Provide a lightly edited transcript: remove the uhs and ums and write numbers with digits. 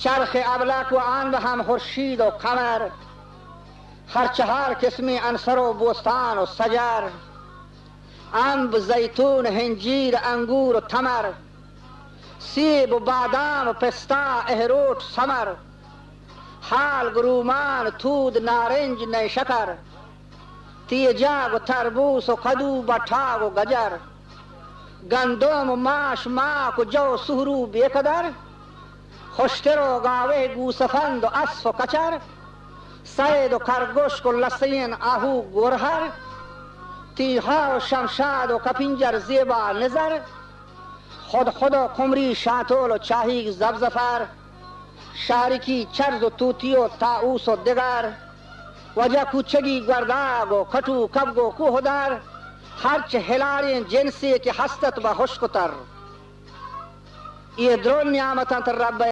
چرخ ابلک و انب هم خورشید و قمر، هرچه هر قسمی عنصر و بستان و شجر، انب، زیتون، هنجیر، انگور و تمر، سیب و بادام و پستا، اخروت، ثمر، حلق، رومان، تود، نارنج، نیشکر، تیجاب و تربوز و کدو، بطاق و گجر، گندم و ماش، ماک و جو، سهرو بیقدر، خوشتر و گاوه، گوسفند و اسب و کچر، صید و خرگوش و لسین، آهو، گرهر، تیغا و شمشاد و کپنجر، زیبا، نظر، خود و قمری، شاتول و چاهی، زبزفر، شارکی، چرز و توتی و طاووس و دگر، وجه کوچگی، گرداب و کٹو، کبگ و کوهدر، هرچه هلالین جنسی که هستت و خشکتر. یہ درون نعمتان رب